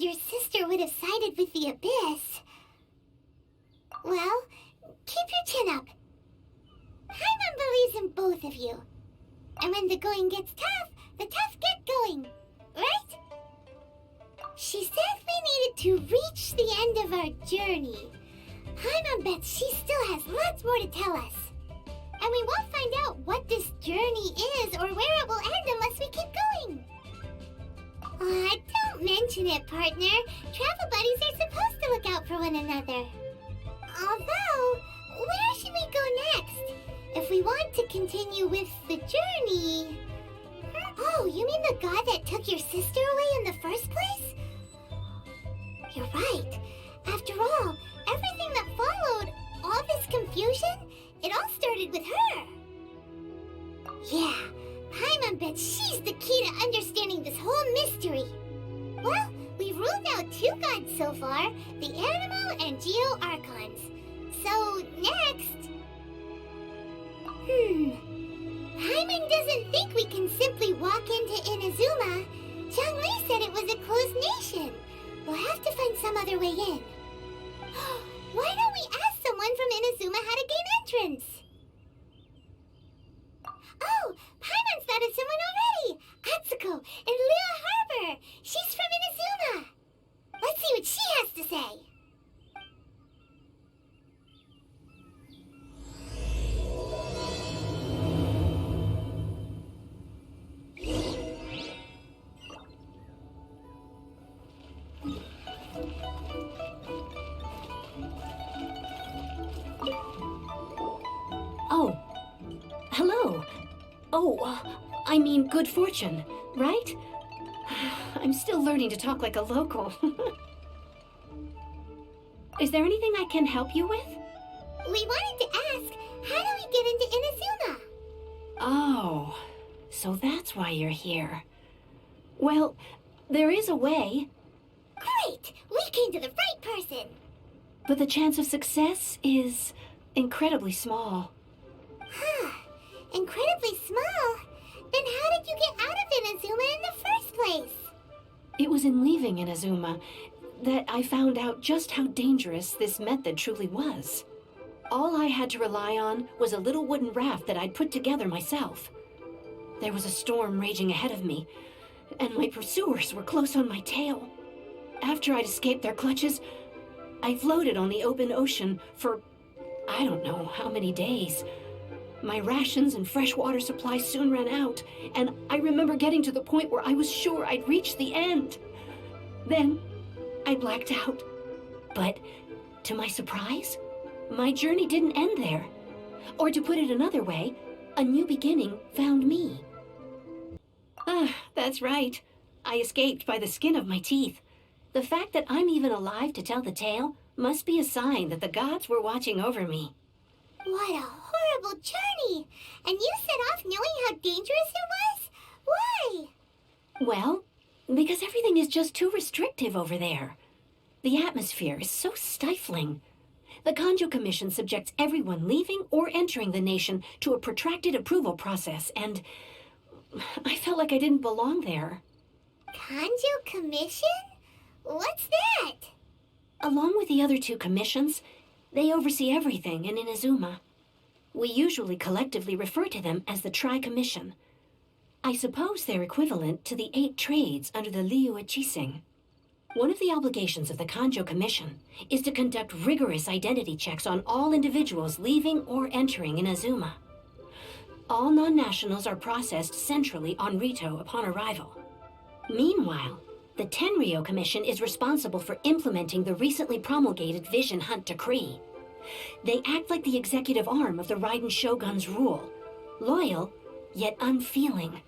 Your sister would have sided with the Abyss. Well, keep your chin up. Paimon believes in both of you. And when the going gets tough, the tough get going. Right? She said we needed to reach the end of our journey. Paimon bets she still has lots more to tell us. And we won't find out what this journey is or where it will end unless we keep going. Don't mention it, partner. Travel buddies are supposed to look out for one another. Although, where should we go next? If we want to continue with the journey... Oh, you mean the god that took your sister away in the first place? You're right. After all, everything that followed, all this confusion, it all started with her. Yeah. Paimon bets she's the key to understanding this whole mystery. Well, we've ruled out two gods so far, the Animal and Geo Archons. So, next... Paimon doesn't think we can simply walk into Inazuma. Zhongli said it was a closed nation. We'll have to find some other way in. Why don't we ask someone from Inazuma how to gain entrance? Oh, Paimon's thought of someone already! Atsuko in Lua Harbor! She's from Inazuma! Let's see what she has to say! Oh, hello. I mean good fortune, right? I'm still learning to talk like a local. Is there anything I can help you with? We wanted to ask, how do we get into Inazuma? Oh, so that's why you're here. Well, there is a way. Great! We came to the right person! But the chance of success is incredibly small. Huh. Incredibly small? Then how did you get out of Inazuma in the first place? It was in leaving Inazuma that I found out just how dangerous this method truly was. All I had to rely on was a little wooden raft that I'd put together myself. There was a storm raging ahead of me, and my pursuers were close on my tail. After I'd escaped their clutches, I floated on the open ocean for I don't know how many days. My rations and fresh water supplies soon ran out, and I remember getting to the point where I was sure I'd reached the end. Then, I blacked out. But, to my surprise, my journey didn't end there. Or to put it another way, a new beginning found me. That's right. I escaped by the skin of my teeth. The fact that I'm even alive to tell the tale must be a sign that the gods were watching over me. What a horrible journey! And you set off knowing how dangerous it was? Why? Well, because everything is just too restrictive over there. The atmosphere is so stifling. The Kanjo Commission subjects everyone leaving or entering the nation to a protracted approval process, and I felt like I didn't belong there. Kanjo Commission? What's that? Along with the other two commissions, they oversee everything in Inazuma. We usually collectively refer to them as the Tri-Commission. I suppose they're equivalent to the 8 trades under the Liu Ichising. One of the obligations of the Kanjo Commission is to conduct rigorous identity checks on all individuals leaving or entering Inazuma. All non-nationals are processed centrally on Rito upon arrival. Meanwhile, the Tenryo Commission is responsible for implementing the recently promulgated Vision Hunt Decree. They act like the executive arm of the Raiden Shogun's rule, loyal, yet unfeeling.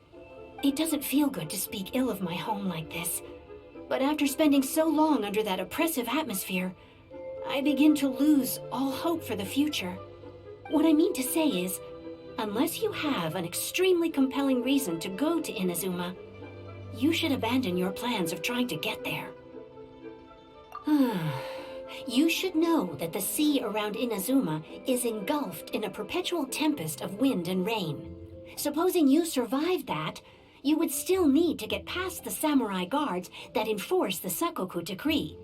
It doesn't feel good to speak ill of my home like this, but after spending so long under that oppressive atmosphere, I begin to lose all hope for the future. What I mean to say is, Unless you have an extremely compelling reason to go to Inazuma, you should abandon your plans of trying to get there. You should know that the sea around Inazuma is engulfed in a perpetual tempest of wind and rain. Supposing you survived that, you would still need to get past the samurai guards that enforce the Sakoku Decree,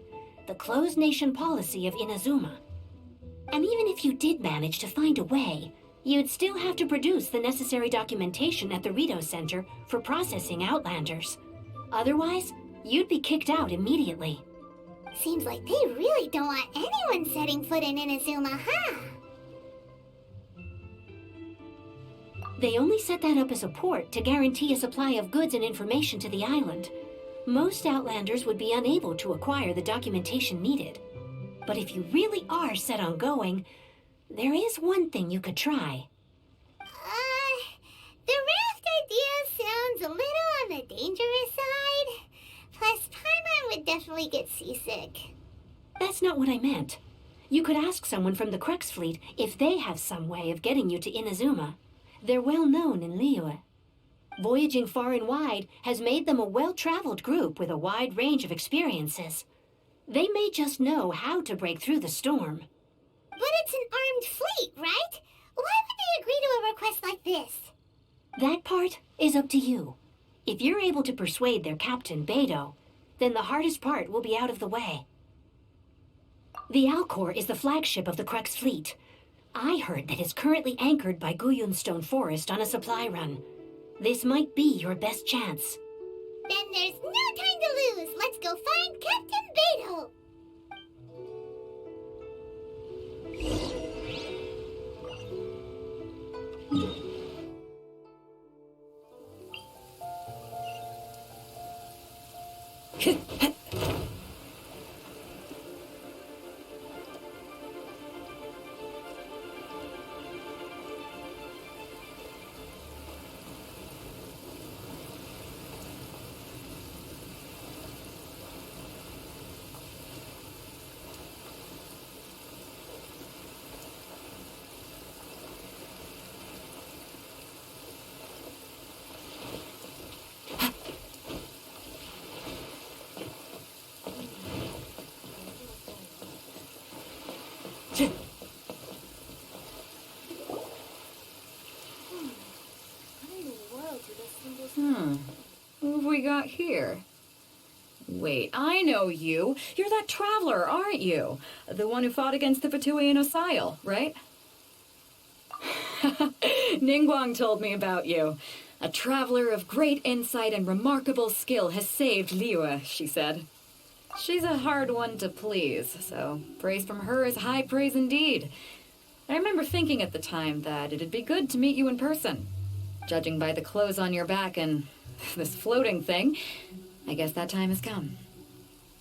the closed nation policy of Inazuma. And even if you did manage to find a way, you'd still have to produce the necessary documentation at the Rito Center for processing Outlanders. Otherwise, you'd be kicked out immediately. Seems like they really don't want anyone setting foot in Inazuma, huh? They only set that up as a port to guarantee a supply of goods and information to the island. Most Outlanders would be unable to acquire the documentation needed. But if you really are set on going, there is one thing you could try. The raft idea sounds a little on the dangerous side. Plus, Paimon would definitely get seasick. That's not what I meant. You could ask someone from the Crux fleet if they have some way of getting you to Inazuma. They're well known in Liyue. Voyaging far and wide has made them a well-traveled group with a wide range of experiences. They may just know how to break through the storm. But it's an armed fleet, right? Why would they agree to a request like this? That part is up to you. If you're able to persuade their captain, Beidou, then the hardest part will be out of the way. The Alcor is the flagship of the Crux fleet. I heard that it's currently anchored by Guyunstone Forest on a supply run. This might be your best chance. Then there's no time to lose. Let's go find Captain Beidou. What have we got here? Wait, I know you. You're that traveler, aren't you? The one who fought against the Patuian Osile, right? Ningguang told me about you. A traveler of great insight and remarkable skill has saved Liyue, she said. She's a hard one to please, so praise from her is high praise indeed. I remember thinking at the time that it'd be good to meet you in person. Judging by the clothes on your back and this floating thing, I guess that time has come.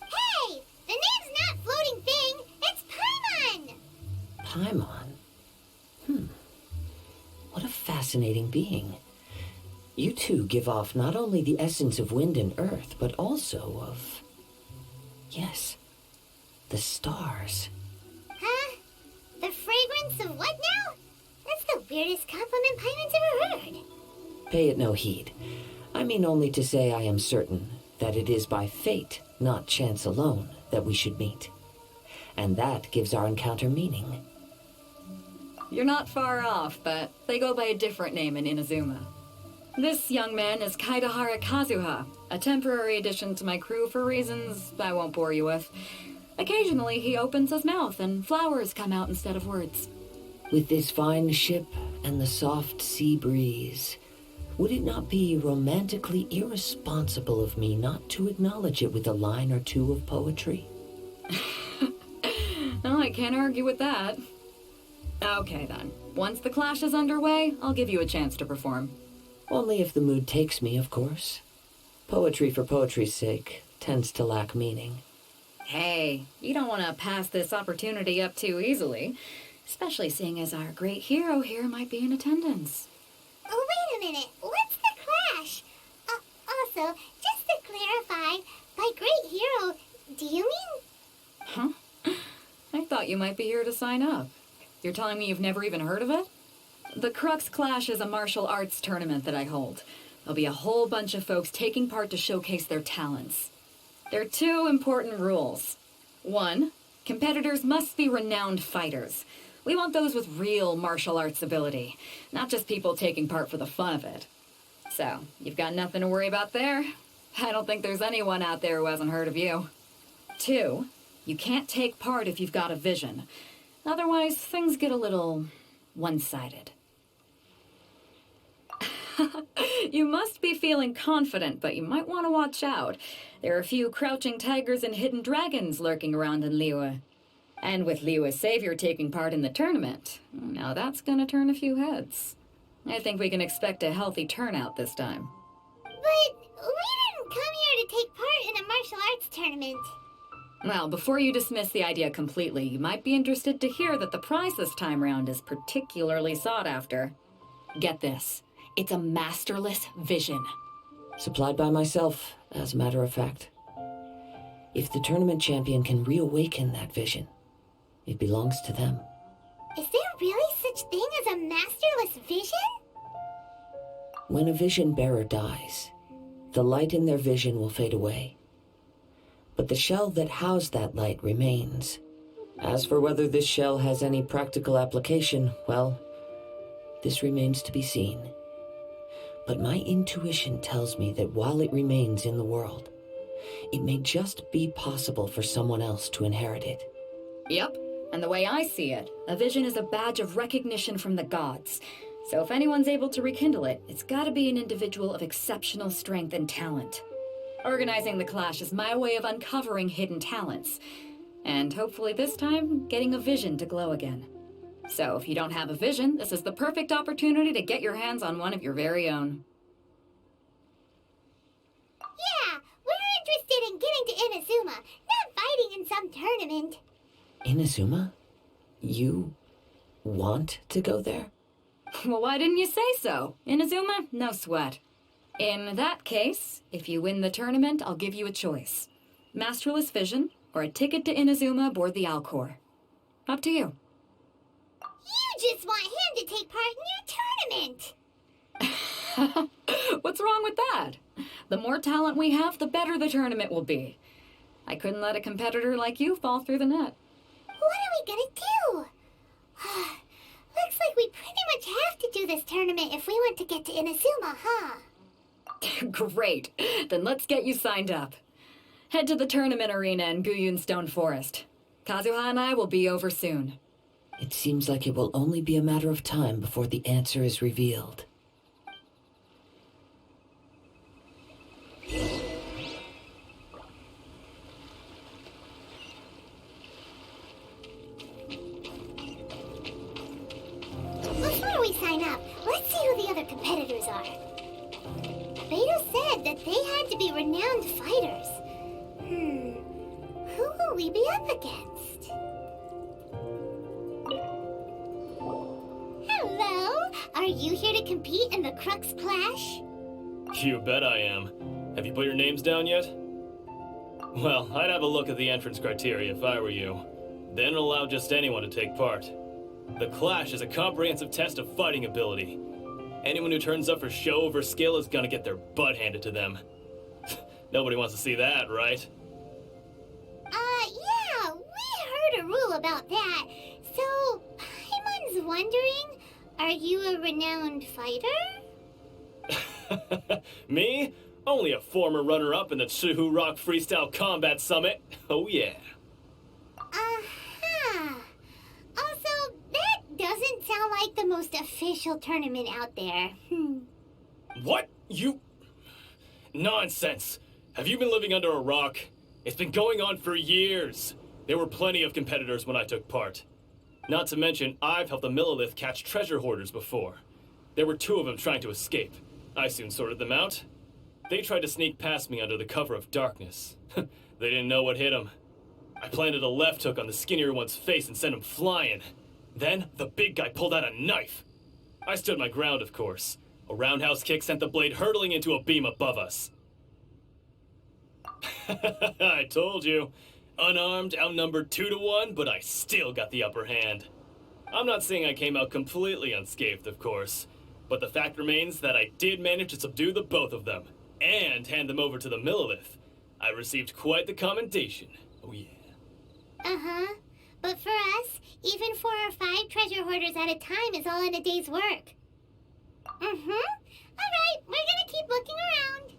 Hey! The name's not Floating Thing, it's Paimon! Paimon? What a fascinating being. You two give off not only the essence of wind and earth, but also of... yes, the stars. Huh? The fragrance of what now? That's the weirdest compliment Paimon's ever heard. Pay it no heed. I mean only to say I am certain that it is by fate, not chance alone, that we should meet. And that gives our encounter meaning. You're not far off, but they go by a different name in Inazuma. This young man is Kaidahara Kazuha, a temporary addition to my crew for reasons I won't bore you with. Occasionally he opens his mouth and flowers come out instead of words. With this fine ship and the soft sea breeze, would it not be romantically irresponsible of me not to acknowledge it with a line or two of poetry? Oh, I can't argue with that. Okay then, once the clash is underway, I'll give you a chance to perform. Only if the mood takes me, of course. Poetry for poetry's sake tends to lack meaning. Hey, you don't want to pass this opportunity up too easily, especially seeing as our great hero here might be in attendance. Oh, wait a minute. What's the clash? Also, just to clarify, by great hero, do you mean... Huh? I thought you might be here to sign up. You're telling me you've never even heard of it? The Crux Clash is a martial arts tournament that I hold. There'll be a whole bunch of folks taking part to showcase their talents. There are two important rules. One, competitors must be renowned fighters. We want those with real martial arts ability, not just people taking part for the fun of it. So, you've got nothing to worry about there. I don't think there's anyone out there who hasn't heard of you. Two, you can't take part if you've got a vision. Otherwise, things get a little one-sided. You must be feeling confident, but you might want to watch out. There are a few crouching tigers and hidden dragons lurking around in Liyue. And with Liyue's savior taking part in the tournament, now that's gonna turn a few heads. I think we can expect a healthy turnout this time. But we didn't come here to take part in a martial arts tournament. Well, before you dismiss the idea completely, you might be interested to hear that the prize this time round is particularly sought after. Get this. It's a masterless vision. Supplied by myself, as a matter of fact. If the tournament champion can reawaken that vision, it belongs to them. Is there really such thing as a masterless vision? When a vision bearer dies, the light in their vision will fade away. But the shell that housed that light remains. As for whether this shell has any practical application, well, this remains to be seen. But my intuition tells me that while it remains in the world, it may just be possible for someone else to inherit it. Yep, and the way I see it, a vision is a badge of recognition from the gods. So if anyone's able to rekindle it, it's gotta be an individual of exceptional strength and talent. Organizing the clash is my way of uncovering hidden talents. And hopefully this time, getting a vision to glow again. So if you don't have a vision, this is the perfect opportunity to get your hands on one of your very own. Yeah, we're interested in getting to Inazuma, not fighting in some tournament. Inazuma? You want to go there? Well, why didn't you say so? Inazuma? No sweat. In that case, if you win the tournament, I'll give you a choice. Masterless Vision, or a ticket to Inazuma aboard the Alcor. Up to you. You just want him to take part in your tournament. What's wrong with that? The more talent we have, the better the tournament will be. I couldn't let a competitor like you fall through the net. What are we gonna do? Looks like we pretty much have to do this tournament if we want to get to Inazuma, huh? Great. Then let's get you signed up. Head to the tournament arena in Guyun Stone Forest. Kazuha and I will be over soon. It seems like it will only be a matter of time before the answer is revealed. Before we sign up, let's see who the other competitors are. Beto said that they had to be renowned fighters. Who will we be up against? Hello? Are you here to compete in the Crux Clash? You bet I am. Have you put your names down yet? Well, I'd have a look at the entrance criteria if I were you. Then allow just anyone to take part. The Clash is a comprehensive test of fighting ability. Anyone who turns up for show over skill is gonna get their butt handed to them. Nobody wants to see that, right? Yeah, we heard a rule about that. So, Paimon's wondering, are you a renowned fighter? Me? Only a former runner-up in the Chihu Rock Freestyle Combat Summit. Oh yeah. Also, that doesn't sound like the most official tournament out there. What? You... Nonsense. Have you been living under a rock? It's been going on for years. There were plenty of competitors when I took part. Not to mention, I've helped the Millilith catch treasure hoarders before. There were 2 of them trying to escape. I soon sorted them out. They tried to sneak past me under the cover of darkness. They didn't know what hit them. I planted a left hook on the skinnier one's face and sent him flying. Then, the big guy pulled out a knife. I stood my ground, of course. A roundhouse kick sent the blade hurtling into a beam above us. I told you. Unarmed, outnumbered 2 to 1, but I still got the upper hand. I'm not saying I came out completely unscathed, of course, but the fact remains that I did manage to subdue the both of them, and hand them over to the Millilith. I received quite the commendation. Oh yeah. Uh-huh. But for us, even 4 or 5 treasure hoarders at a time is all in a day's work. Alright, we're gonna keep looking around.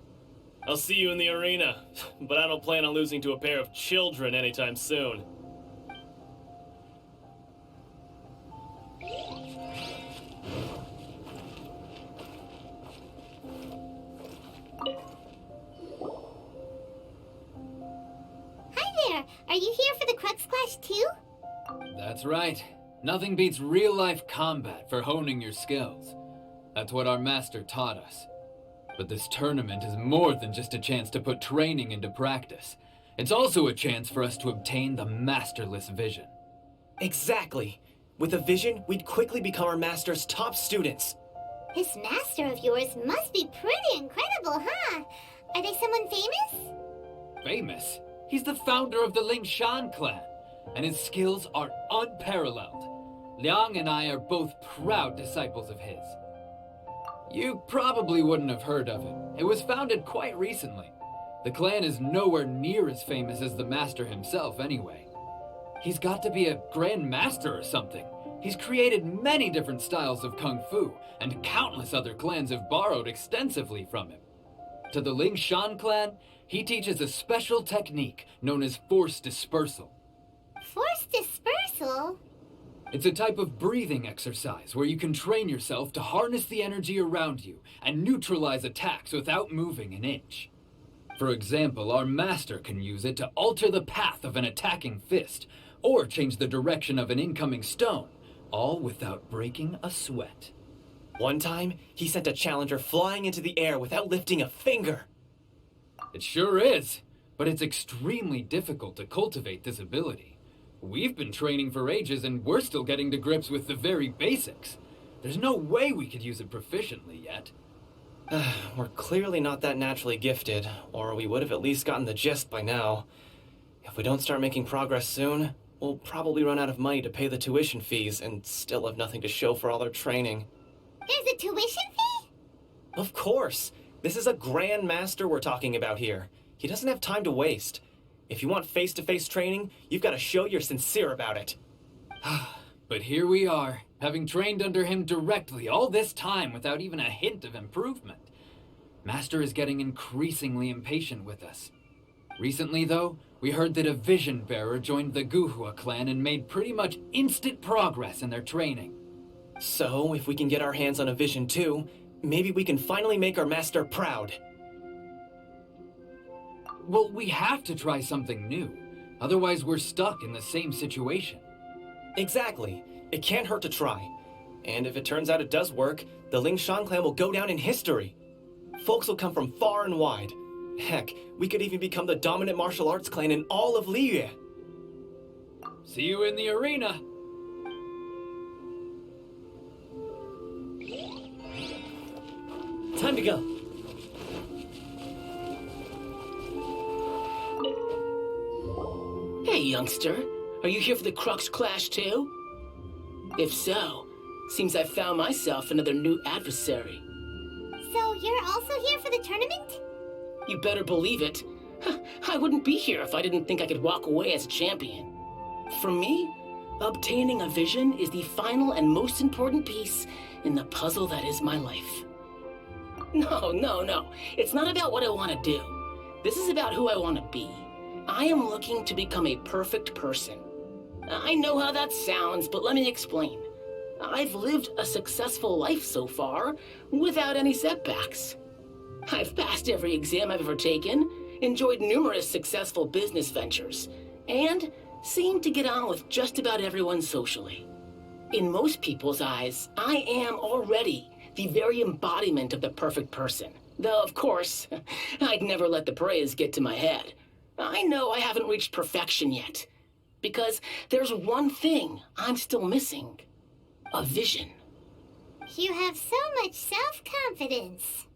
I'll see you in the arena, but I don't plan on losing to a pair of children anytime soon. Hi there, are you here for the Crux Clash too? That's right. Nothing beats real-life combat for honing your skills. That's what our master taught us. But this tournament is more than just a chance to put training into practice. It's also a chance for us to obtain the masterless vision. Exactly. With a vision, we'd quickly become our master's top students. This master of yours must be pretty incredible, huh? Are they someone famous? Famous? He's the founder of the Lingshan clan, and his skills are unparalleled. Liang and I are both proud disciples of his. You probably wouldn't have heard of it. It was founded quite recently. The clan is nowhere near as famous as the master himself anyway. He's got to be a grand master or something. He's created many different styles of kung fu, and countless other clans have borrowed extensively from him. To the Lingshan clan, he teaches a special technique known as force dispersal. Force dispersal? It's a type of breathing exercise where you can train yourself to harness the energy around you and neutralize attacks without moving an inch. For example, our master can use it to alter the path of an attacking fist, or change the direction of an incoming stone, all without breaking a sweat. One time, he sent a challenger flying into the air without lifting a finger. It sure is, but it's extremely difficult to cultivate this ability. We've been training for ages and we're still getting to grips with the very basics. There's no way we could use it proficiently yet. We're clearly not that naturally gifted, or we would have at least gotten the gist by now. If we don't start making progress soon, we'll probably run out of money to pay the tuition fees and still have nothing to show for all our training. There's a tuition fee? Of course! This is a Grand Master we're talking about here. He doesn't have time to waste. If you want face-to-face training, you've got to show you're sincere about it. But here we are, having trained under him directly all this time without even a hint of improvement. Master is getting increasingly impatient with us. Recently, though, we heard that a vision bearer joined the Guhua clan and made pretty much instant progress in their training. So, if we can get our hands on a vision too, maybe we can finally make our master proud. Well, we have to try something new. Otherwise, we're stuck in the same situation. Exactly. It can't hurt to try. And if it turns out it does work, the Lingshan clan will go down in history. Folks will come from far and wide. Heck, we could even become the dominant martial arts clan in all of Liyue. See you in the arena. Time to go. Hey, youngster. Are you here for the Crux Clash too? If so, seems I found myself another new adversary. So you're also here for the tournament? You better believe it. I wouldn't be here if I didn't think I could walk away as a champion. For me, obtaining a vision is the final and most important piece in the puzzle that is my life. No. It's not about what I want to do. This is about who I want to be. I am looking to become a perfect person. I know how that sounds, but let me explain. I've lived a successful life so far, without any setbacks. I've passed every exam I've ever taken, enjoyed numerous successful business ventures, and seemed to get on with just about everyone socially. In most people's eyes, I am already the very embodiment of the perfect person. Though, of course, I'd never let the praise get to my head. I know I haven't reached perfection yet, because there's one thing I'm still missing. A vision. You have so much self-confidence.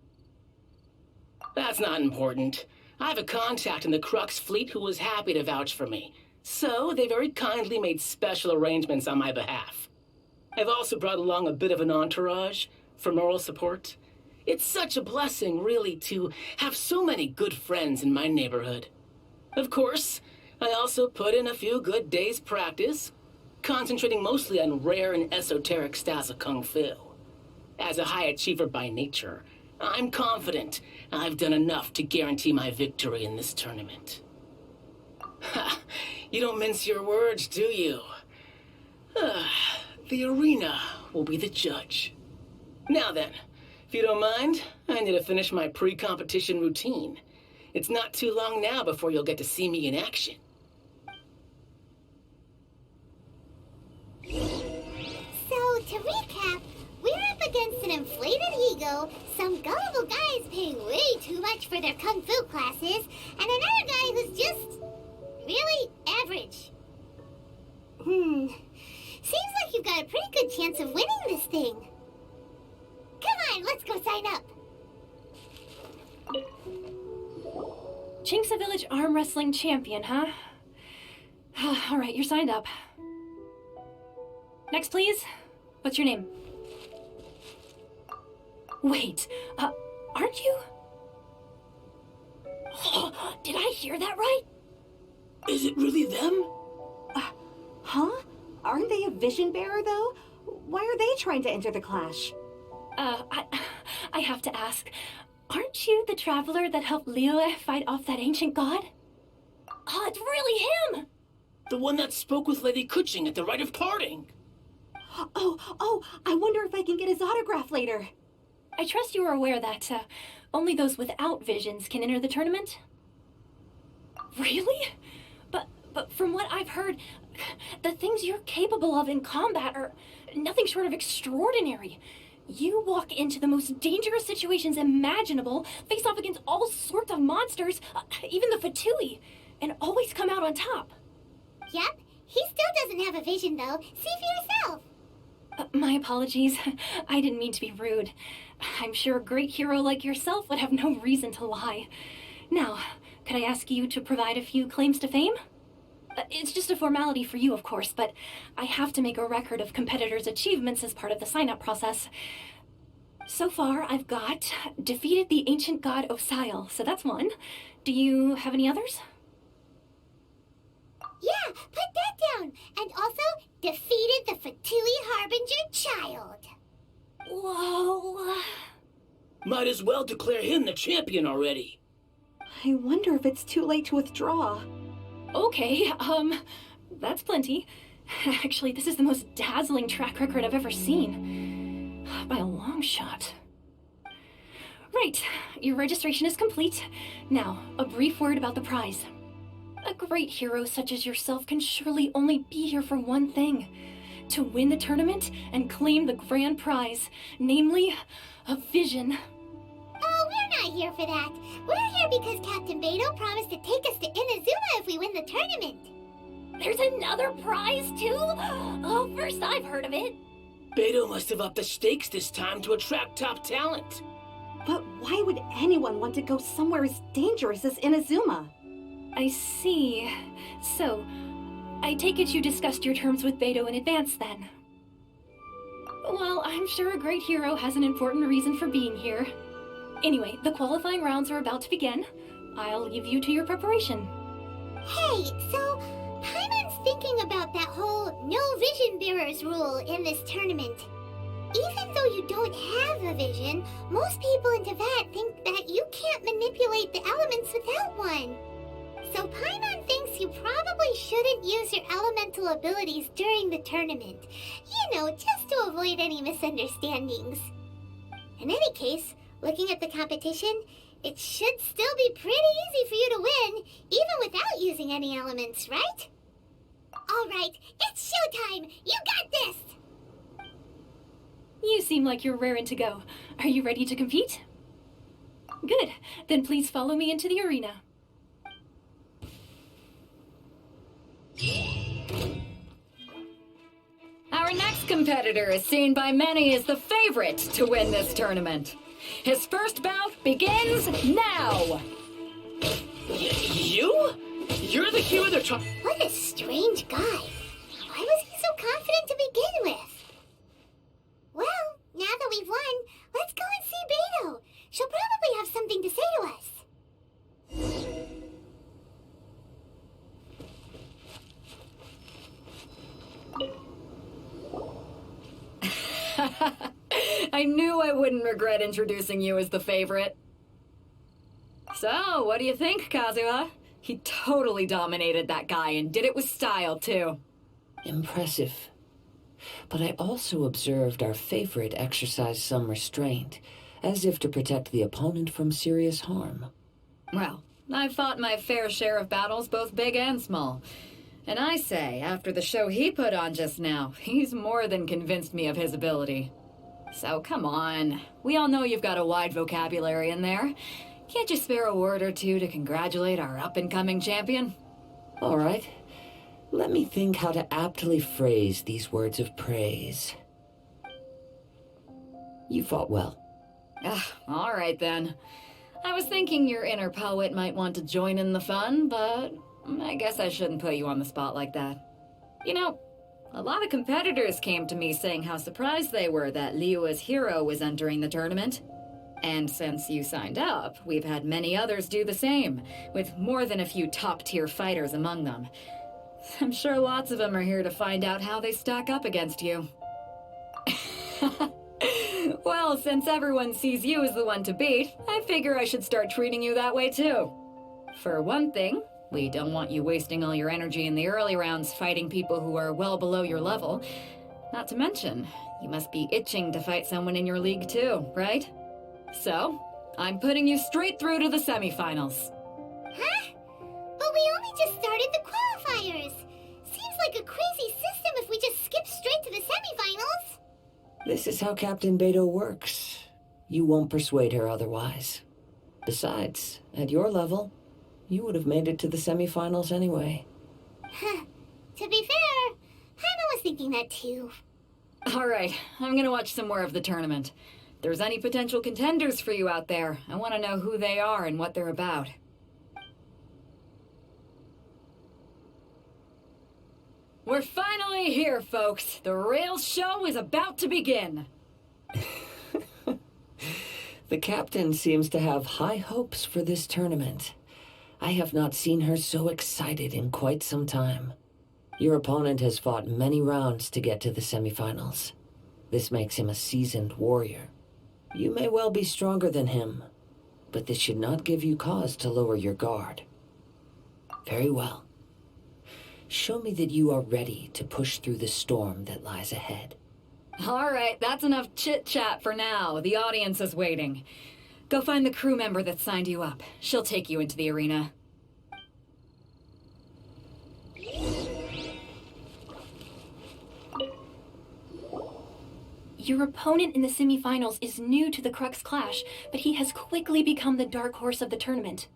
That's not important. I have a contact in the Crux fleet who was happy to vouch for me, so they very kindly made special arrangements on my behalf. I've also brought along a bit of an entourage for moral support. It's such a blessing, really, to have so many good friends in my neighborhood. Of course, I also put in a few good days' practice, concentrating mostly on rare and esoteric styles of Kung Fu. As a high achiever by nature, I'm confident I've done enough to guarantee my victory in this tournament. Ha! You don't mince your words, do you? The arena will be the judge. Now then, if you don't mind, I need to finish my pre-competition routine. It's not too long now before you'll get to see me in action. So, to recap, we're up against an inflated ego, some gullible guys paying way too much for their kung fu classes, and another guy who's just really average. Seems like you've got a pretty good chance of winning this thing. Come on, let's go sign up. Chinksa Village Arm Wrestling Champion, huh? All right, you're signed up. Next, please. What's your name? Wait, aren't you? Did I hear that right? Is it really them? Huh? Aren't they a vision bearer, though? Why are they trying to enter the clash? I have to ask, aren't you the traveler that helped Liyue fight off that ancient god? Oh, it's really him! The one that spoke with Lady Kuching at the rite of parting. Oh, I wonder if I can get his autograph later. I trust you are aware that, only those without visions can enter the tournament? Really? But from what I've heard, the things you're capable of in combat are nothing short of extraordinary. You walk into the most dangerous situations imaginable, face off against all sorts of monsters, even the Fatui, and always come out on top. Yep, he still doesn't have a vision, though. See for yourself. My apologies. I didn't mean to be rude. I'm sure a great hero like yourself would have no reason to lie. Now, could I ask you to provide a few claims to fame? It's just a formality for you, of course, but I have to make a record of competitors' achievements as part of the sign-up process. So far, I've got defeated the ancient god Osile, so that's one. Do you have any others? Yeah, put that down. And also, defeated the Fatui Harbinger child. Whoa. Might as well declare him the champion already. I wonder if it's too late to withdraw. Okay, that's plenty. Actually, this is the most dazzling track record I've ever seen. By a long shot. Right, your registration is complete. Now, a brief word about the prize. A great hero such as yourself can surely only be here for one thing. To win the tournament and claim the grand prize, namely, a vision. Oh, we're not here for that. We're here because Captain Beidou promised to take us to Inazuma if we win the tournament. There's another prize, too? Oh, first I've heard of it. Beidou must have upped the stakes this time to attract top talent. But why would anyone want to go somewhere as dangerous as Inazuma? I see. So, I take it you discussed your terms with Beidou in advance, then? Well, I'm sure a great hero has an important reason for being here. Anyway, the qualifying rounds are about to begin. I'll leave you to your preparation. Hey, so Paimon's thinking about that whole no vision bearers rule in this tournament. Even though you don't have a vision, most people in Teyvat think that you can't manipulate the elements without one. So Paimon thinks you probably shouldn't use your elemental abilities during the tournament. You know, just to avoid any misunderstandings. In any case, looking at the competition, it should still be pretty easy for you to win, even without using any elements, right? All right, it's showtime! You got this! You seem like you're raring to go. Are you ready to compete? Good. Then please follow me into the arena. Our next competitor is seen by many as the favorite to win this tournament. His first bout begins now! You? You're the hero they're trying... What a strange guy. Why was he so confident to begin with? I knew I wouldn't regret introducing you as the favorite. So, what do you think, Kazuha? He totally dominated that guy and did it with style, too. Impressive. But I also observed our favorite exercise some restraint, as if to protect the opponent from serious harm. Well, I've fought my fair share of battles, both big and small. And I say, after the show he put on just now, he's more than convinced me of his ability. So come on. We all know you've got a wide vocabulary in there. Can't you spare a word or two to congratulate our up-and-coming champion? All right. Let me think how to aptly phrase these words of praise. You fought well. All right then. I was thinking your inner poet might want to join in the fun, but I guess I shouldn't put you on the spot like that. You know, a lot of competitors came to me saying how surprised they were that Liyue's hero was entering the tournament. And since you signed up, we've had many others do the same, with more than a few top-tier fighters among them. I'm sure lots of them are here to find out how they stack up against you. Well, since everyone sees you as the one to beat, I figure I should start treating you that way too. For one thing, we don't want you wasting all your energy in the early rounds fighting people who are well below your level. Not to mention, you must be itching to fight someone in your league too, right? So, I'm putting you straight through to the semifinals. Huh? But we only just started the qualifiers. Seems like a crazy system if we just skip straight to the semifinals. This is how Captain Beto works. You won't persuade her otherwise. Besides, at your level, you would have made it to the semifinals anyway. To be fair, Paimon was thinking that too. All right, I'm gonna watch some more of the tournament. If there's any potential contenders for you out there, I want to know who they are and what they're about. We're finally here, folks. The real show is about to begin. The captain seems to have high hopes for this tournament. I have not seen her so excited in quite some time. Your opponent has fought many rounds to get to the semifinals. This makes him a seasoned warrior. You may well be stronger than him, but this should not give you cause to lower your guard. Very well. Show me that you are ready to push through the storm that lies ahead. All right, that's enough chit-chat for now. The audience is waiting. Go find the crew member that signed you up. She'll take you into the arena. Your opponent in the semifinals is new to the Crux Clash, but he has quickly become the dark horse of the tournament.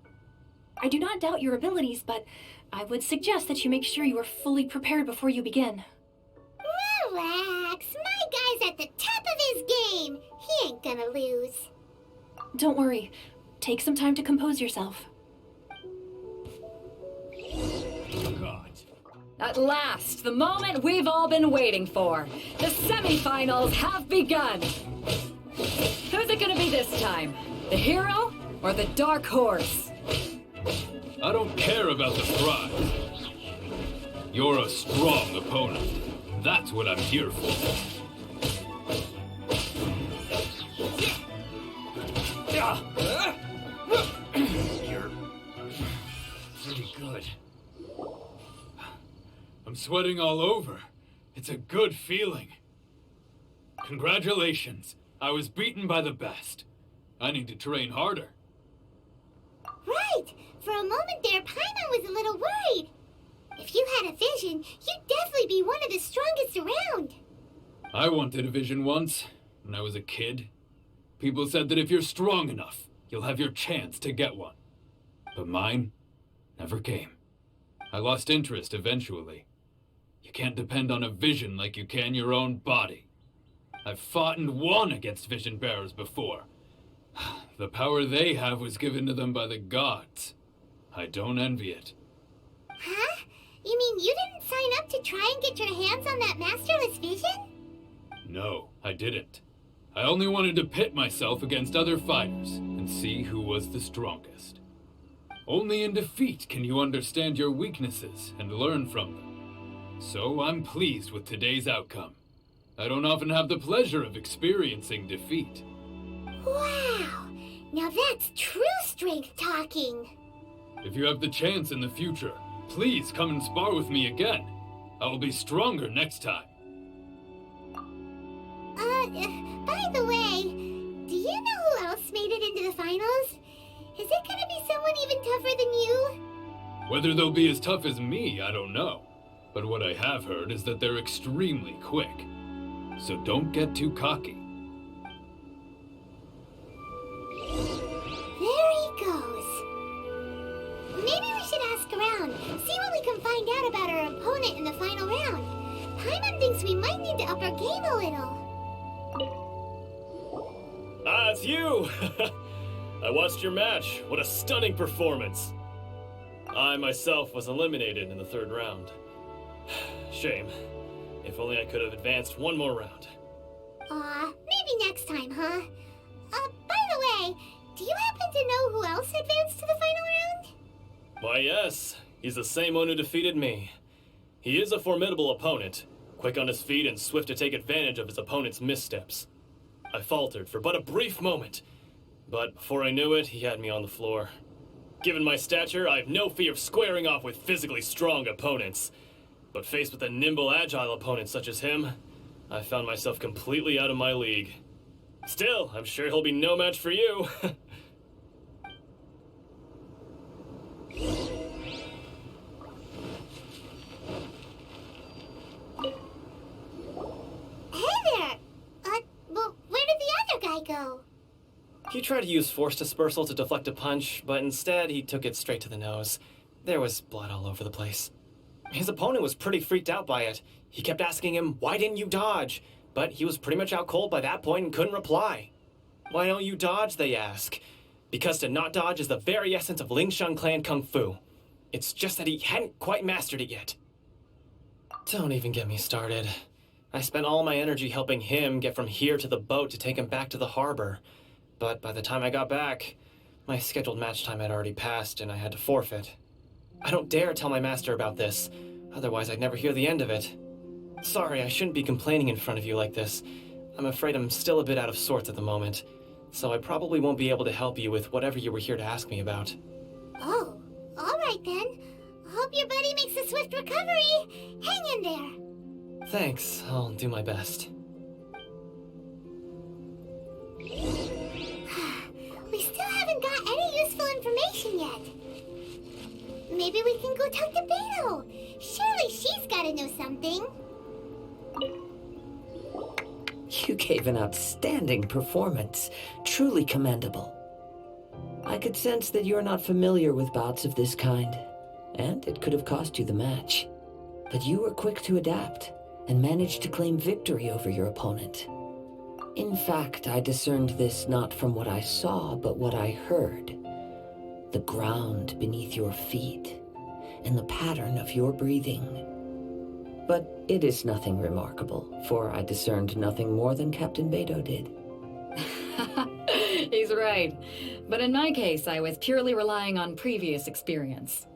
I do not doubt your abilities, but I would suggest that you make sure you are fully prepared before you begin. Relax. My guy's at the top of his game. He ain't gonna lose. Don't worry. Take some time to compose yourself. God. At last, the moment we've all been waiting for. The semifinals have begun. Who's it gonna be this time? The hero or the dark horse? I don't care about the prize. You're a strong opponent. That's what I'm here for. You're pretty good. I'm sweating all over. It's a good feeling. Congratulations. I was beaten by the best. I need to train harder. Right. For a moment there, Paimon was a little worried. If you had a vision, you'd definitely be one of the strongest around. I wanted a vision once, when I was a kid. People said that if you're strong enough, you'll have your chance to get one. But mine never came. I lost interest eventually. You can't depend on a vision like you can your own body. I've fought and won against vision bearers before. The power they have was given to them by the gods. I don't envy it. Huh? You mean you didn't sign up to try and get your hands on that masterless vision? No, I didn't. I only wanted to pit myself against other fighters and see who was the strongest. Only in defeat can you understand your weaknesses and learn from them. So I'm pleased with today's outcome. I don't often have the pleasure of experiencing defeat. Wow! Now that's true strength talking. If you have the chance in the future, please come and spar with me again. I will be stronger next time. By the way, do you know who else made it into the finals? Is it gonna be someone even tougher than you? Whether they'll be as tough as me, I don't know. But what I have heard is that they're extremely quick. So don't get too cocky. There he goes. Maybe we should ask around, see what we can find out about our opponent in the final round. Paimon thinks we might need to up our game a little. Ah, it's you! I watched your match. What a stunning performance. I myself was eliminated in the third round. Shame. If only I could have advanced one more round. Maybe next time, huh? By the way, do you happen to know who else advanced to the final round? Why, yes. He's the same one who defeated me. He is a formidable opponent, quick on his feet and swift to take advantage of his opponent's missteps. I faltered for but a brief moment, but before I knew it, he had me on the floor. Given my stature, I have no fear of squaring off with physically strong opponents. But faced with a nimble, agile opponent such as him, I found myself completely out of my league. Still, I'm sure he'll be no match for you. Hey there! Well, where did the other guy go? He tried to use force dispersal to deflect a punch, but instead he took it straight to the nose. There was blood all over the place. His opponent was pretty freaked out by it. He kept asking him, "Why didn't you dodge?" But he was pretty much out cold by that point and couldn't reply. "Why don't you dodge?" they ask. Because to not dodge is the very essence of Lingshan clan kung fu. It's just that he hadn't quite mastered it yet. Don't even get me started. I spent all my energy helping him get from here to the boat to take him back to the harbor. But by the time I got back, my scheduled match time had already passed and I had to forfeit. I don't dare tell my master about this, otherwise I'd never hear the end of it. Sorry, I shouldn't be complaining in front of you like this. I'm afraid I'm still a bit out of sorts at the moment, so I probably won't be able to help you with whatever you were here to ask me about. Oh, alright then. Hope your buddy makes a swift recovery. Hang in there. Thanks, I'll do my best. We still haven't got any useful information yet. Maybe we can go talk to Beto. Surely she's gotta know something. You gave an outstanding performance. Truly commendable. I could sense that you're not familiar with bouts of this kind, and it could have cost you the match. But you were quick to adapt, and managed to claim victory over your opponent. In fact, I discerned this not from what I saw, but what I heard. The ground beneath your feet, and the pattern of your breathing. But it is nothing remarkable, for I discerned nothing more than Captain Beto did. He's right. But in my case, I was purely relying on previous experience.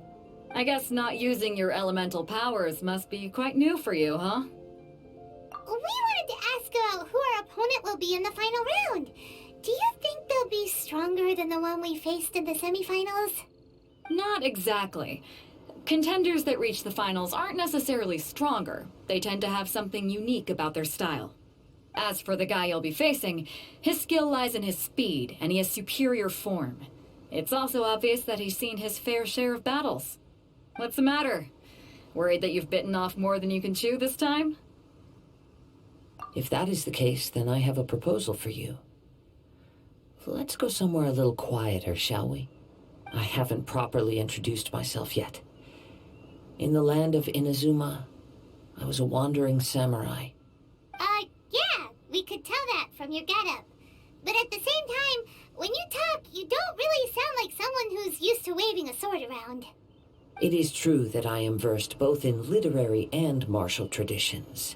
I guess not using your elemental powers must be quite new for you, huh? We wanted to ask about who our opponent will be in the final round. Do you think they'll be stronger than the one we faced in the semifinals? Not exactly. Contenders that reach the finals aren't necessarily stronger. They tend to have something unique about their style. As for the guy you'll be facing, his skill lies in his speed, and he has superior form. It's also obvious that he's seen his fair share of battles. What's the matter? Worried that you've bitten off more than you can chew this time? If that is the case, then I have a proposal for you. Let's go somewhere a little quieter, shall we? I haven't properly introduced myself yet. In the land of Inazuma, I was a wandering samurai. Yeah, we could tell that from your getup. But at the same time, when you talk, you don't really sound like someone who's used to waving a sword around. It is true that I am versed both in literary and martial traditions.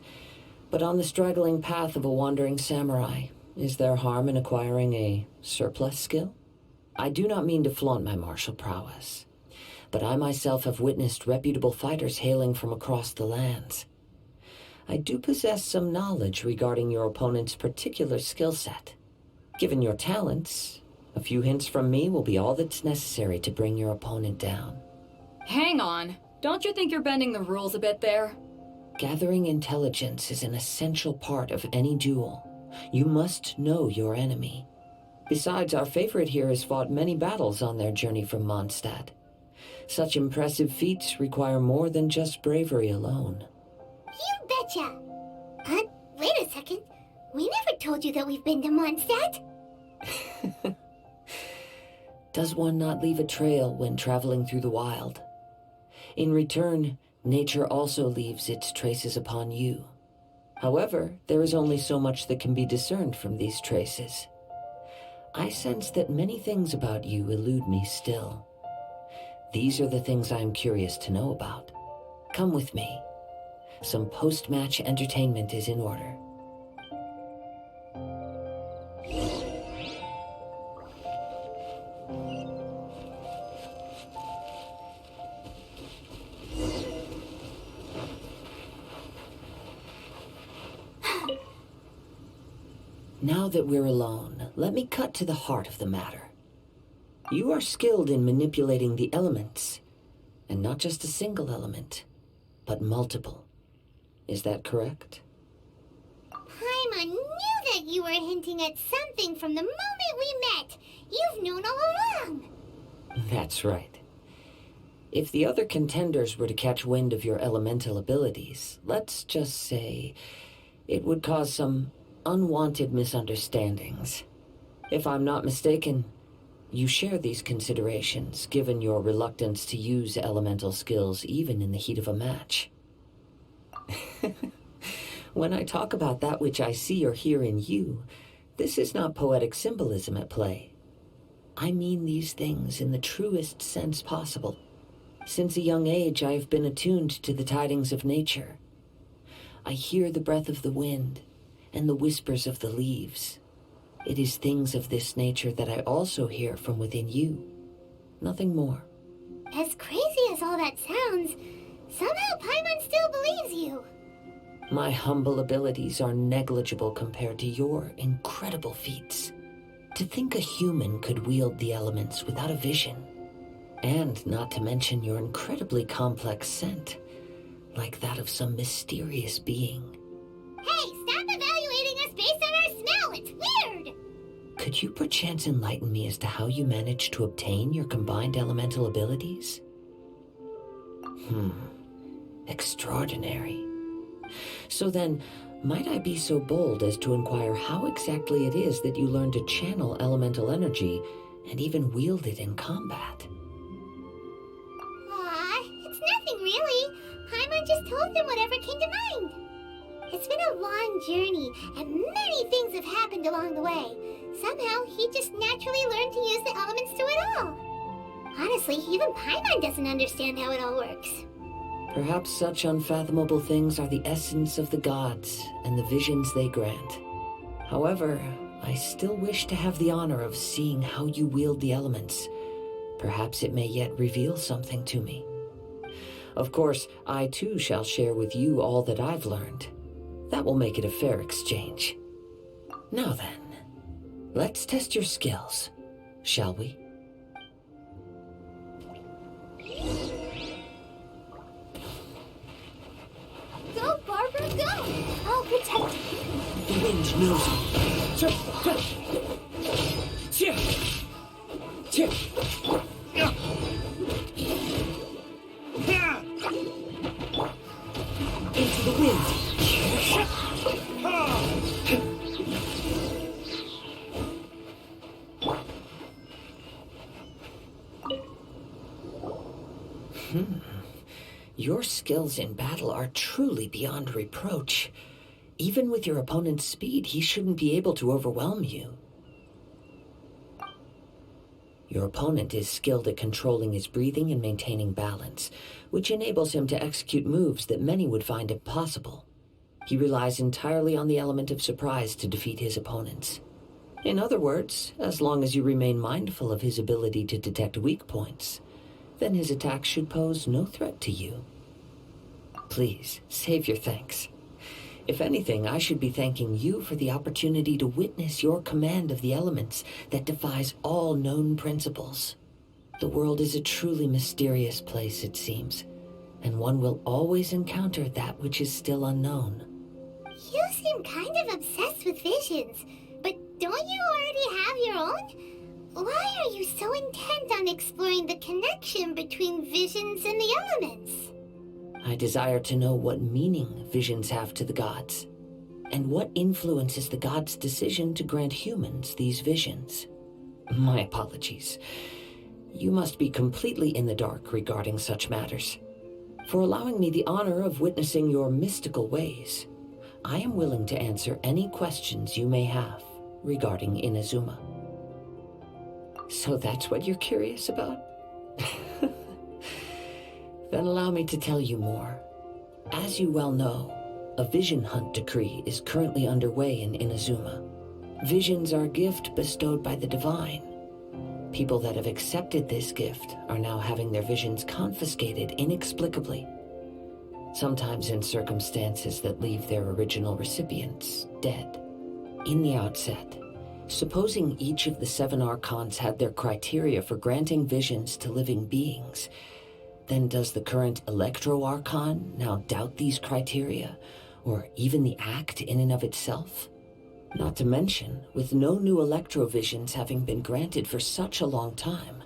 But on the straggling path of a wandering samurai, is there harm in acquiring a surplus skill? I do not mean to flaunt my martial prowess, but I myself have witnessed reputable fighters hailing from across the lands. I do possess some knowledge regarding your opponent's particular skill set. Given your talents, a few hints from me will be all that's necessary to bring your opponent down. Hang on. Don't you think you're bending the rules a bit there? Gathering intelligence is an essential part of any duel. You must know your enemy. Besides, our favorite here has fought many battles on their journey from Mondstadt. Such impressive feats require more than just bravery alone. You betcha! Wait a second. We never told you that we've been to Mondstadt. Does one not leave a trail when traveling through the wild? In return, nature also leaves its traces upon you. However, there is only so much that can be discerned from these traces. I sense that many things about you elude me still. These are the things I am curious to know about. Come with me. Some post-match entertainment is in order. Now that we're alone, let me cut to the heart of the matter. You are skilled in manipulating the elements, and not just a single element, but multiple. Is that correct? Paimon knew that you were hinting at something from the moment we met. You've known all along. That's right. If the other contenders were to catch wind of your elemental abilities, let's just say it would cause some unwanted misunderstandings. If I'm not mistaken, you share these considerations, given your reluctance to use elemental skills even in the heat of a match. When I talk about that which I see or hear in you, this is not poetic symbolism at play. I mean these things in the truest sense possible. Since a young age, I have been attuned to the tidings of nature. I hear the breath of the wind and the whispers of the leaves. It is things of this nature that I also hear from within you. Nothing more. As crazy as all that sounds, somehow Paimon still believes you. My humble abilities are negligible compared to your incredible feats. To think a human could wield the elements without a vision. And not to mention your incredibly complex scent, like that of some mysterious being. Hey, stop evaluating us based on our smell! It's weird! Could you perchance enlighten me as to how you managed to obtain your combined elemental abilities? Extraordinary. So then, might I be so bold as to inquire how exactly it is that you learned to channel elemental energy and even wield it in combat? Aw, it's nothing really. Paimon just told him whatever came to mind. It's been a long journey, and many things have happened along the way. Somehow, he just naturally learned to use the elements through it all. Honestly, even Paimon doesn't understand how it all works. Perhaps such unfathomable things are the essence of the gods and the visions they grant. However, I still wish to have the honor of seeing how you wield the elements. Perhaps it may yet reveal something to me. Of course, I too shall share with you all that I've learned. That will make it a fair exchange. Now then, let's test your skills, shall we? Go, Barbara, go! I'll protect you. The wind knows me. Into the wind. Your skills in battle are truly beyond reproach. Even with your opponent's speed, he shouldn't be able to overwhelm you. Your opponent is skilled at controlling his breathing and maintaining balance, which enables him to execute moves that many would find impossible. He relies entirely on the element of surprise to defeat his opponents. In other words, as long as you remain mindful of his ability to detect weak points, then his attacks should pose no threat to you. Please, save your thanks. If anything, I should be thanking you for the opportunity to witness your command of the elements that defies all known principles. The world is a truly mysterious place, it seems, and one will always encounter that which is still unknown. You seem kind of obsessed with visions, but don't you already have your own? Why are you so intent on exploring the connection between visions and the elements? I desire to know what meaning visions have to the gods, and what influences the gods' decision to grant humans these visions. My apologies. You must be completely in the dark regarding such matters. For allowing me the honor of witnessing your mystical ways, I am willing to answer any questions you may have regarding Inazuma. So that's what you're curious about? Then allow me to tell you more. As you well know, a vision hunt decree is currently underway in Inazuma. Visions are a gift bestowed by the divine. People that have accepted this gift are now having their visions confiscated inexplicably, sometimes in circumstances that leave their original recipients dead. In the outset, supposing each of the 7 archons had their criteria for granting visions to living beings, then does the current Electro-Archon now doubt these criteria, or even the act in and of itself? Not to mention, with no new Electro-Visions having been granted for such a long time,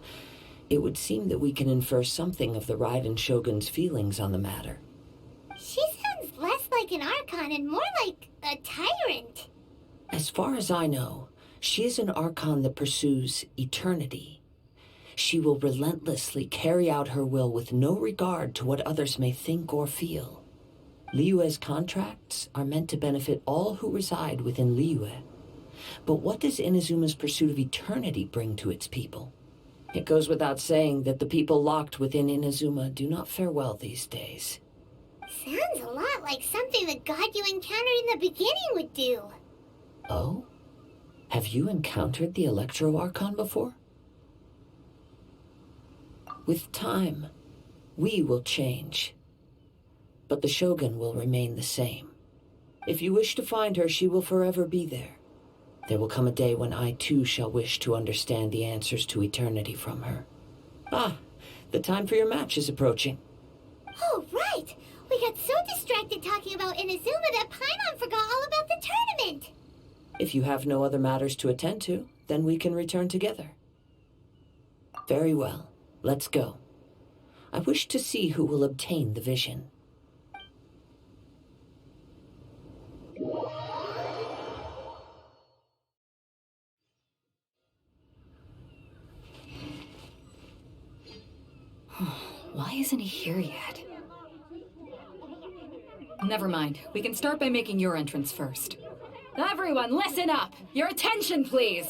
it would seem that we can infer something of the Raiden Shogun's feelings on the matter. She sounds less like an Archon and more like a tyrant. As far as I know, she is an Archon that pursues eternity. She will relentlessly carry out her will with no regard to what others may think or feel. Liyue's contracts are meant to benefit all who reside within Liyue. But what does Inazuma's pursuit of eternity bring to its people? It goes without saying that the people locked within Inazuma do not fare well these days. Sounds a lot like something the god you encountered in the beginning would do. Oh? Have you encountered the Electro-Archon before? With time, we will change. But the Shogun will remain the same. If you wish to find her, she will forever be there. There will come a day when I too shall wish to understand the answers to eternity from her. Ah, the time for your match is approaching. Oh, right! We got so distracted talking about Inazuma that Paimon forgot all about the tournament! If you have no other matters to attend to, then we can return together. Very well. Let's go. I wish to see who will obtain the vision. Why isn't he here yet? Never mind. We can start by making your entrance first. Everyone, listen up! Your attention, please!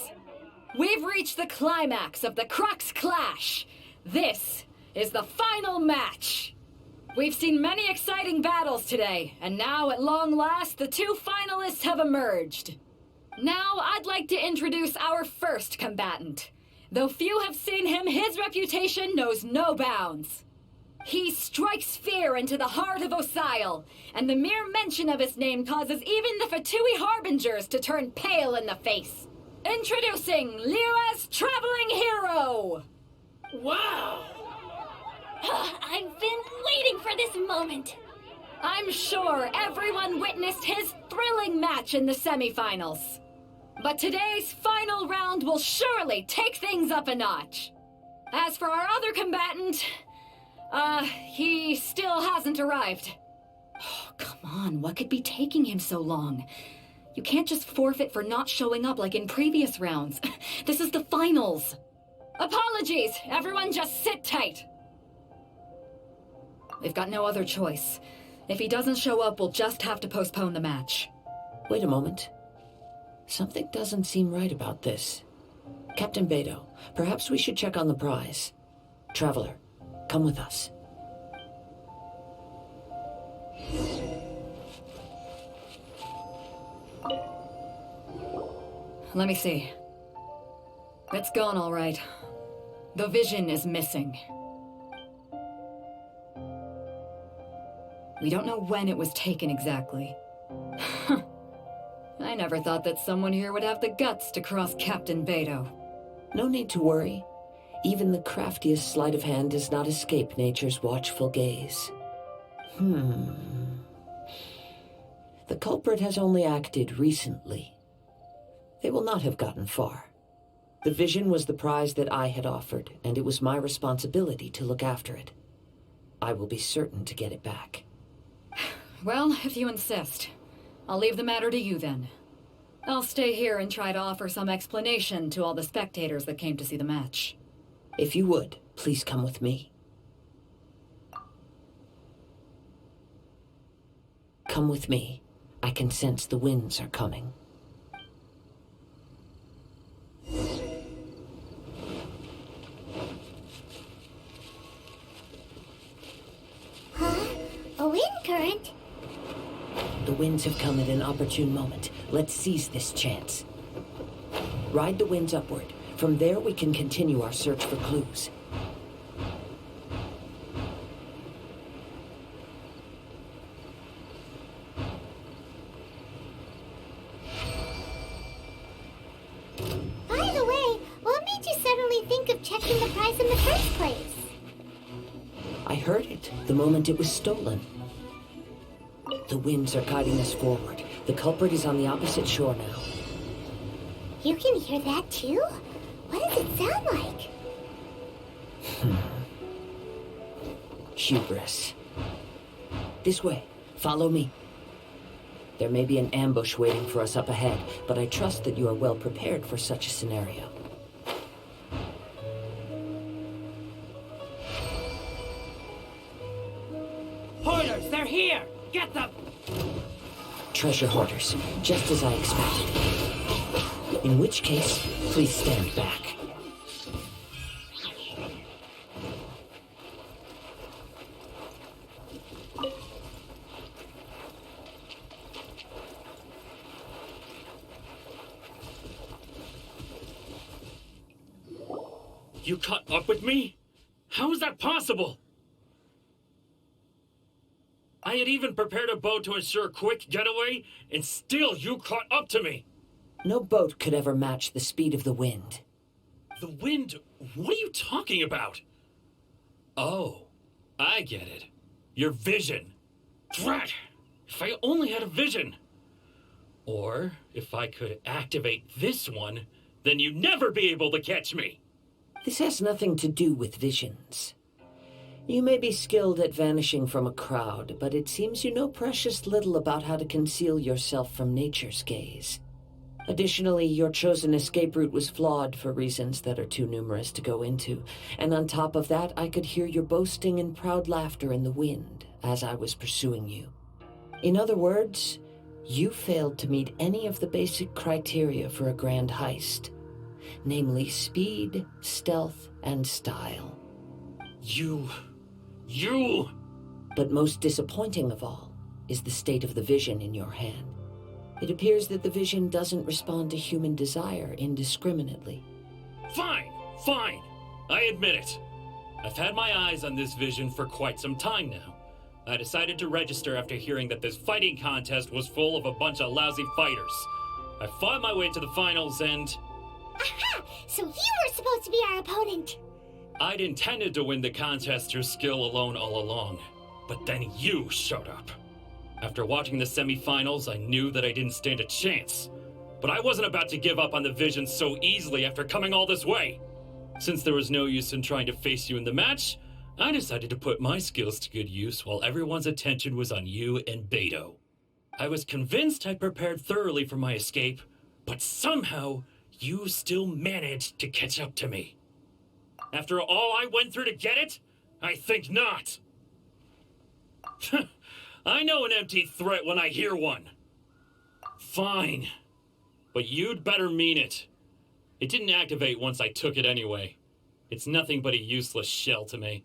We've reached the climax of the Crux Clash! This is the final match! We've seen many exciting battles today, and now at long last, the 2 finalists have emerged. Now, I'd like to introduce our first combatant. Though few have seen him, his reputation knows no bounds. He strikes fear into the heart of Osile, and the mere mention of his name causes even the Fatui Harbingers to turn pale in the face. Introducing Liyue's traveling hero! Wow! I've been waiting for this moment! I'm sure everyone witnessed his thrilling match in the semifinals. But today's final round will surely take things up a notch. As for our other combatant, he still hasn't arrived. Oh, come on, what could be taking him so long? You can't just forfeit for not showing up like in previous rounds. This is the finals. Apologies, everyone just sit tight. We've got no other choice. If he doesn't show up, we'll just have to postpone the match. Wait a moment. Something doesn't seem right about this. Captain Beto, perhaps we should check on the prize. Traveler, come with us. Let me see. It's gone all right. The vision is missing. We don't know when it was taken exactly. I never thought that someone here would have the guts to cross Captain Beto. No need to worry. Even the craftiest sleight of hand does not escape nature's watchful gaze. The culprit has only acted recently. They will not have gotten far. The vision was the prize that I had offered, and it was my responsibility to look after it. I will be certain to get it back. Well, if you insist. I'll leave the matter to you then. I'll stay here and try to offer some explanation to all the spectators that came to see the match. If you would, please come with me. Come with me. I can sense the winds are coming. Huh? A wind current? The winds have come at an opportune moment. Let's seize this chance. Ride the winds upward. From there, we can continue our search for clues. By the way, what made you suddenly think of checking the prize in the first place? I heard it the moment it was stolen. The winds are guiding us forward. The culprit is on the opposite shore now. You can hear that too? What does it sound like? Hubris. This way. Follow me. There may be an ambush waiting for us up ahead, but I trust that you are well prepared for such a scenario. Hoarders, they're here! Get them! Treasure hoarders, just as I expected. In which case, please stand back. You caught up with me? How is that possible? I had even prepared a boat to ensure a quick getaway, and still you caught up to me. No boat could ever match the speed of the wind. The wind? What are you talking about? Oh, I get it. Your vision. Drat! If I only had a vision. Or, if I could activate this one, then you'd never be able to catch me. This has nothing to do with visions. You may be skilled at vanishing from a crowd, but it seems you know precious little about how to conceal yourself from nature's gaze. Additionally, your chosen escape route was flawed for reasons that are too numerous to go into, and on top of that, I could hear your boasting and proud laughter in the wind as I was pursuing you. In other words, you failed to meet any of the basic criteria for a grand heist, namely speed, stealth, and style. You... But most disappointing of all is the state of the vision in your hand. It appears that the vision doesn't respond to human desire indiscriminately. Fine. I admit it. I've had my eyes on this vision for quite some time now. I decided to register after hearing that this fighting contest was full of a bunch of lousy fighters. I fought my way to the finals and... Aha! So you were supposed to be our opponent! I'd intended to win the contest through skill alone all along, but then you showed up. After watching the semifinals, I knew that I didn't stand a chance. But I wasn't about to give up on the vision so easily after coming all this way. Since there was no use in trying to face you in the match, I decided to put my skills to good use while everyone's attention was on you and Beto. I was convinced I'd prepared thoroughly for my escape, but somehow you still managed to catch up to me. After all I went through to get it? I think not. I know an empty threat when I hear one. Fine. But you'd better mean it. It didn't activate once I took it anyway. It's nothing but a useless shell to me.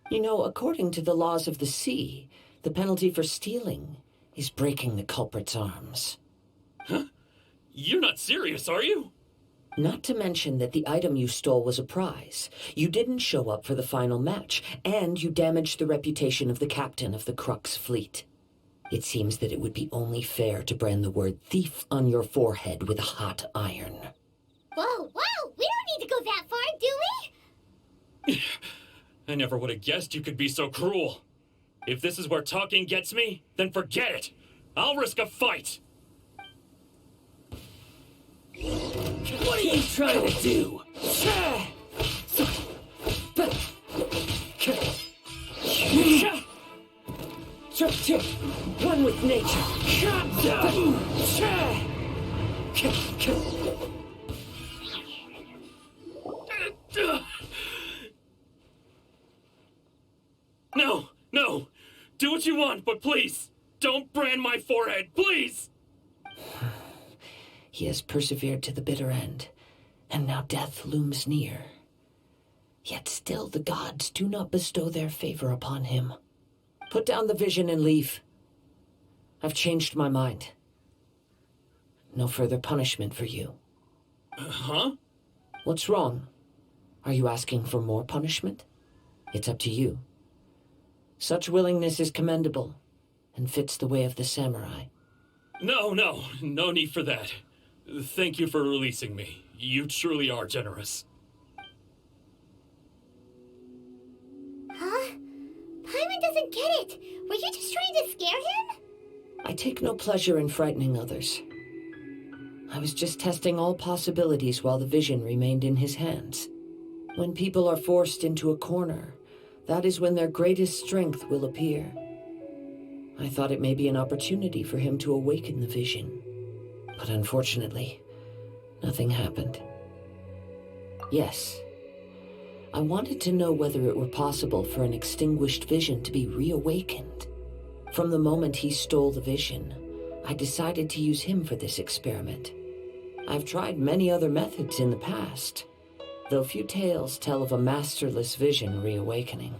You know, according to the laws of the sea, the penalty for stealing is breaking the culprit's arms. Huh? You're not serious, are you? Not to mention that the item you stole was a prize. You didn't show up for the final match, and you damaged the reputation of the captain of the Crux fleet. It seems that it would be only fair to brand the word thief on your forehead with a hot iron. Whoa, whoa! We don't need to go that far, do we? I never would have guessed you could be so cruel. If this is where talking gets me, then forget it. I'll risk a fight. What are you trying to do? One with nature. No, no. Do what you want, but please, don't brand my forehead, please! He has persevered to the bitter end, and now death looms near. Yet still the gods do not bestow their favor upon him. Put down the vision and leave. I've changed my mind. No further punishment for you. Huh? What's wrong? Are you asking for more punishment? It's up to you. Such willingness is commendable, and fits the way of the samurai. No need for that. Thank you for releasing me. You truly are generous. Huh? Paimon doesn't get it. Were you just trying to scare him? I take no pleasure in frightening others. I was just testing all possibilities while the vision remained in his hands. When people are forced into a corner, that is when their greatest strength will appear. I thought it may be an opportunity for him to awaken the vision. But unfortunately, nothing happened. Yes, I wanted to know whether it were possible for an extinguished vision to be reawakened. From the moment he stole the vision, I decided to use him for this experiment. I've tried many other methods in the past, though few tales tell of a masterless vision reawakening.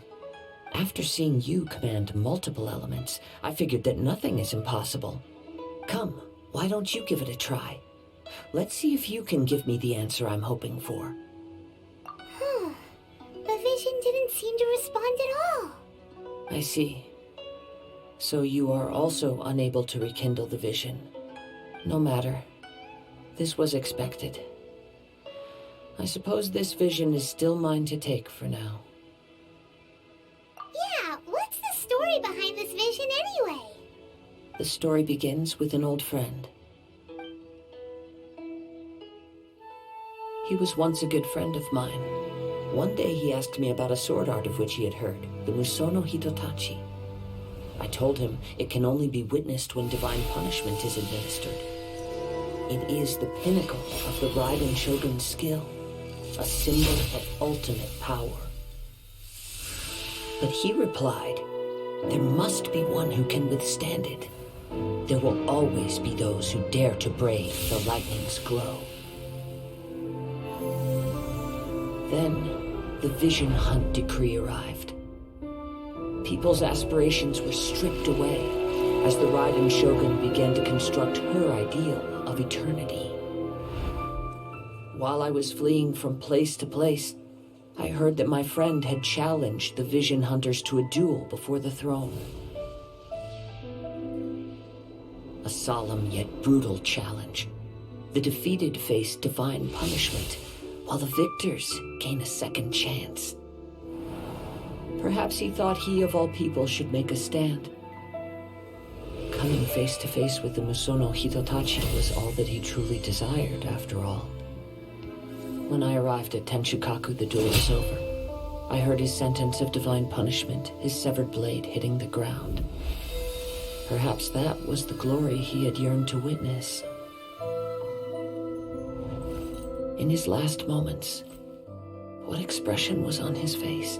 After seeing you command multiple elements, I figured that nothing is impossible. Come, why don't you give it a try? Let's see if you can give me the answer I'm hoping for. The vision didn't seem to respond at all. I see. So you are also unable to rekindle the vision. No matter. This was expected. I suppose this vision is still mine to take for now. Yeah, what's the story behind this vision anyway? The story begins with an old friend. He was once a good friend of mine. One day he asked me about a sword art of which he had heard, the Musono Hitotachi. I told him it can only be witnessed when divine punishment is administered. It is the pinnacle of the Raiden Shogun's skill, a symbol of ultimate power. But he replied, there must be one who can withstand it. There will always be those who dare to brave the lightning's glow. Then, the Vision Hunt decree arrived. People's aspirations were stripped away as the Raiden Shogun began to construct her ideal of eternity. While I was fleeing from place to place, I heard that my friend had challenged the Vision Hunters to a duel before the throne. A solemn yet brutal challenge. The defeated face divine punishment, while the victors gain a second chance. Perhaps he thought he of all people should make a stand. Coming face to face with the Musono Hitotachi was all that he truly desired, after all. When I arrived at Tenshukaku, the duel was over. I heard his sentence of divine punishment, his severed blade hitting the ground. Perhaps that was the glory he had yearned to witness. In his last moments, what expression was on his face?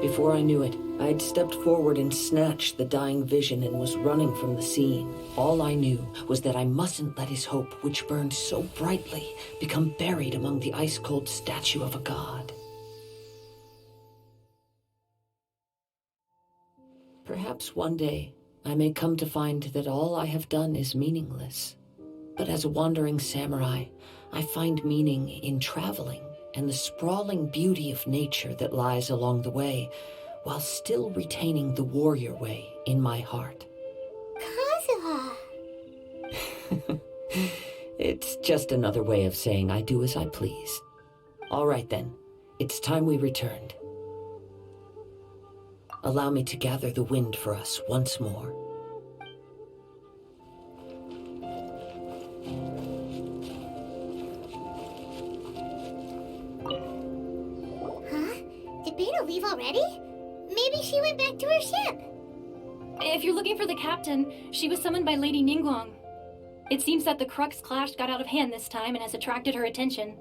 Before I knew it, I had stepped forward and snatched the dying vision and was running from the scene. All I knew was that I mustn't let his hope, which burned so brightly, become buried among the ice-cold statue of a god. Perhaps one day, I may come to find that all I have done is meaningless. But as a wandering samurai, I find meaning in traveling and the sprawling beauty of nature that lies along the way, while still retaining the warrior way in my heart. Kazuha. It's just another way of saying I do as I please. All right then, it's time we returned. Allow me to gather the wind for us once more. Huh? Did Beta leave already? Maybe she went back to her ship. If you're looking for the captain, she was summoned by Lady Ningguang. It seems that the Crux clash got out of hand this time and has attracted her attention.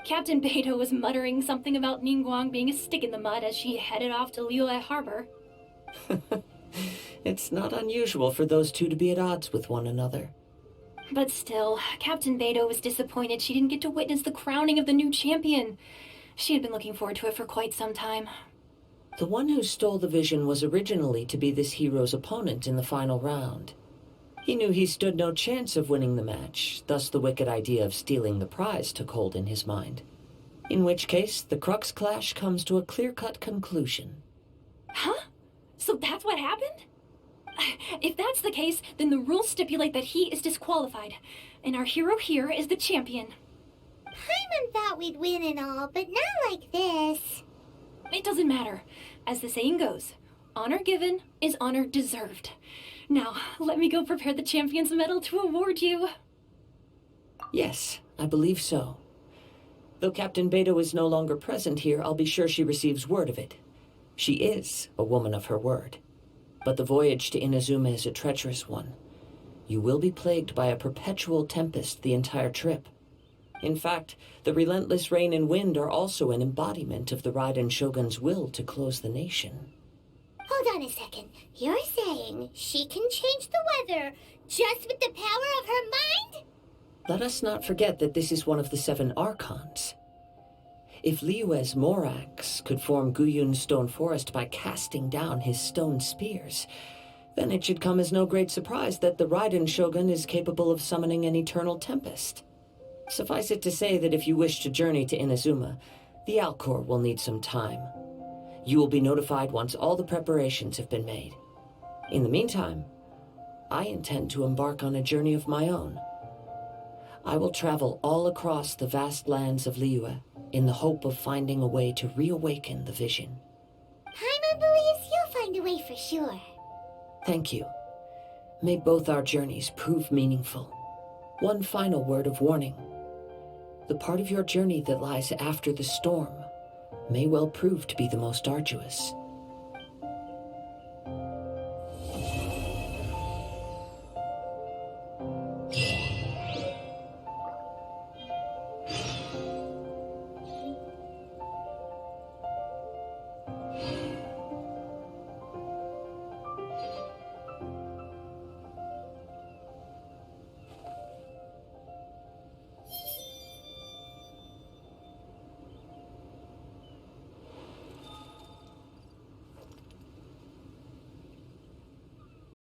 Captain Beidou was muttering something about Ningguang being a stick in the mud as she headed off to Liyue Harbor. It's not unusual for those two to be at odds with one another. But still, Captain Beidou was disappointed she didn't get to witness the crowning of the new champion. She had been looking forward to it for quite some time. The one who stole the vision was originally to be this hero's opponent in the final round. He knew he stood no chance of winning the match, thus the wicked idea of stealing the prize took hold in his mind. In which case, the Crux clash comes to a clear-cut conclusion. Huh? So that's what happened? If that's the case, then the rules stipulate that he is disqualified, and our hero here is the champion. Paimon thought we'd win and all, but not like this. It doesn't matter. As the saying goes, honor given is honor deserved. Now, let me go prepare the champion's medal to award you. Yes, I believe so. Though Captain Beidou is no longer present here, I'll be sure she receives word of it. She is a woman of her word. But the voyage to Inazuma is a treacherous one. You will be plagued by a perpetual tempest the entire trip. In fact, the relentless rain and wind are also an embodiment of the Raiden Shogun's will to close the nation. Hold on a second. You're saying she can change the weather just with the power of her mind? Let us not forget that this is one of the 7 Archons. If Liyue's Morax could form Guyun's stone forest by casting down his stone spears, then it should come as no great surprise that the Raiden Shogun is capable of summoning an eternal tempest. Suffice it to say that if you wish to journey to Inazuma, the Alcor will need some time. You will be notified once all the preparations have been made. In the meantime, I intend to embark on a journey of my own. I will travel all across the vast lands of Liyue in the hope of finding a way to reawaken the vision. Paimon believes you'll find a way for sure. Thank you. May both our journeys prove meaningful. One final word of warning. The part of your journey that lies after the storm may well prove to be the most arduous.